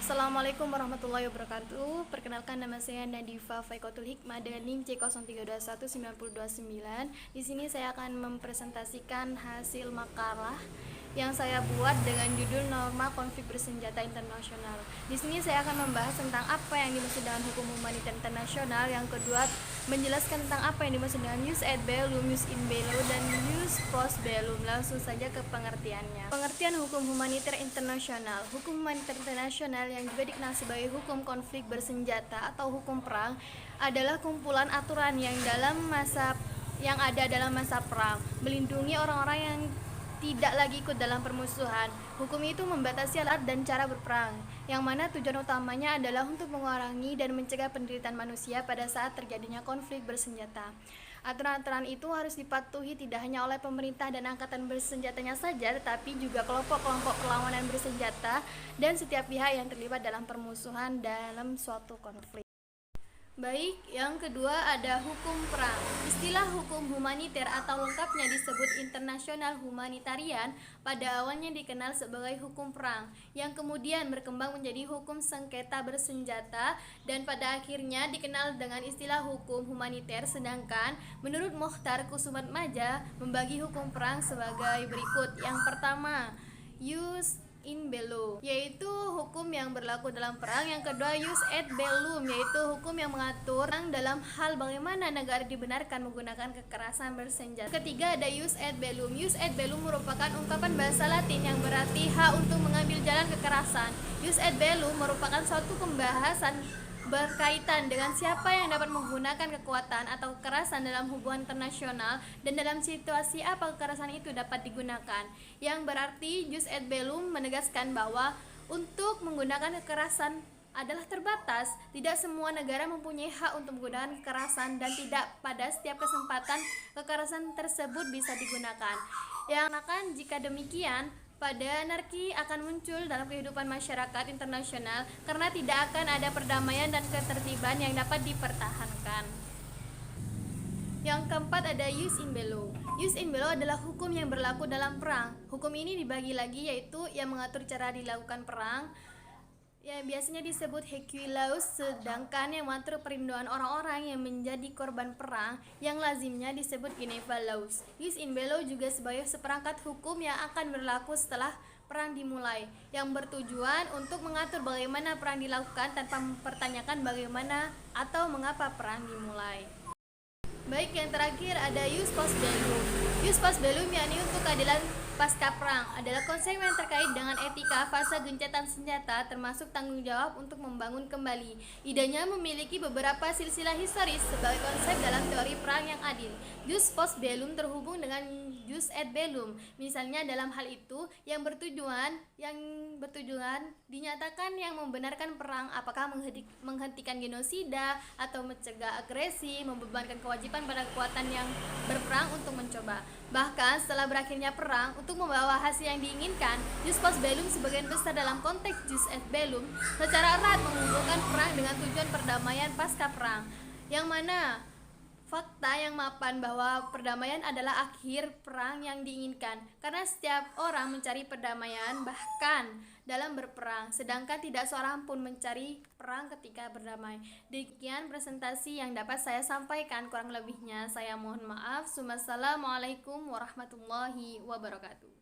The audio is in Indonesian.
Assalamualaikum warahmatullahi wabarakatuh. Perkenalkan, nama saya Nadifa Faikotul Hikmah dengan NIM C03219029. Di sini saya akan mempresentasikan hasil makalah yang saya buat dengan judul Norma Konflik Bersenjata Internasional. Di sini saya akan membahas tentang apa yang dimaksud dengan hukum humaniter internasional. Yang kedua, menjelaskan tentang apa yang dimaksud dengan jus ad bellum, jus in bello, dan jus post bellum. Langsung saja ke pengertiannya. Pengertian hukum humaniter internasional. Hukum humaniter internasional yang juga dikenal sebagai hukum konflik bersenjata atau hukum perang adalah kumpulan aturan yang ada dalam masa perang, melindungi orang-orang yang tidak lagi ikut dalam permusuhan. Hukum itu membatasi alat dan cara berperang, yang mana tujuan utamanya adalah untuk mengurangi dan mencegah penderitaan manusia pada saat terjadinya konflik bersenjata. Aturan-aturan itu harus dipatuhi tidak hanya oleh pemerintah dan angkatan bersenjatanya saja, tetapi juga kelompok-kelompok perlawanan bersenjata dan setiap pihak yang terlibat dalam permusuhan dalam suatu konflik. Baik, yang kedua ada hukum perang. Istilah hukum humaniter atau lengkapnya disebut international humanitarian pada awalnya dikenal sebagai hukum perang, yang kemudian berkembang menjadi hukum sengketa bersenjata dan pada akhirnya dikenal dengan istilah hukum humaniter. Sedangkan menurut Mokhtar Kusumatmaja membagi hukum perang sebagai berikut. Yang pertama, jus in bello, yaitu hukum yang berlaku dalam perang. Yang kedua, jus ad bellum, yaitu hukum yang mengatur dalam hal bagaimana negara dibenarkan menggunakan kekerasan bersenjata. Ketiga, ada jus ad bellum. Jus ad bellum merupakan ungkapan bahasa Latin yang berarti hak untuk mengambil jalan kekerasan. Jus ad bellum merupakan suatu pembahasan berkaitan dengan siapa yang dapat menggunakan kekuatan atau kekerasan dalam hubungan internasional dan dalam situasi apa kekerasan itu dapat digunakan. Yang berarti jus ad bellum menegaskan bahwa untuk menggunakan kekerasan adalah terbatas. Tidak semua negara mempunyai hak untuk menggunakan kekerasan dan tidak pada setiap kesempatan kekerasan tersebut bisa digunakan. Yang akan jika demikian, pada anarki akan muncul dalam kehidupan masyarakat internasional karena tidak akan ada perdamaian dan ketertiban yang dapat dipertahankan. Yang keempat ada jus in bello. Jus in bello adalah hukum yang berlaku dalam perang. Hukum ini dibagi lagi, yaitu yang mengatur cara dilakukan perang, yang biasanya disebut Hequi laws, sedangkan yang mengatur perlindungan orang-orang yang menjadi korban perang yang lazimnya disebut Geneva laws. Jus in bello juga sebagai seperangkat hukum yang akan berlaku setelah perang dimulai, yang bertujuan untuk mengatur bagaimana perang dilakukan tanpa mempertanyakan bagaimana atau mengapa perang dimulai. Baik, yang terakhir ada jus post bellum. Jus post bellum yakni untuk keadilan pasca perang, adalah konsep yang terkait dengan etika fase gencatan senjata termasuk tanggung jawab untuk membangun kembali. Idenya memiliki beberapa silsilah historis sebagai konsep dalam teori perang yang adil. Jus post bellum terhubung dengan jus ad bellum. Misalnya dalam hal itu yang bertujuan dinyatakan yang membenarkan perang, apakah menghentikan genosida atau mencegah agresi, membebankan kewajiban pada kekuatan yang berperang untuk mencoba. Bahkan setelah berakhirnya perang, untuk membawa hasil yang diinginkan, jus post bellum sebagian besar dalam konteks jus ad bellum secara erat menghubungkan perang dengan tujuan perdamaian pasca perang, yang mana fakta yang mapan bahwa perdamaian adalah akhir perang yang diinginkan, karena setiap orang mencari perdamaian bahkan dalam berperang, sedangkan tidak seorang pun mencari perang ketika berdamai. Demikian presentasi yang dapat saya sampaikan, kurang lebihnya saya mohon maaf. Wassalamualaikum warahmatullahi wabarakatuh.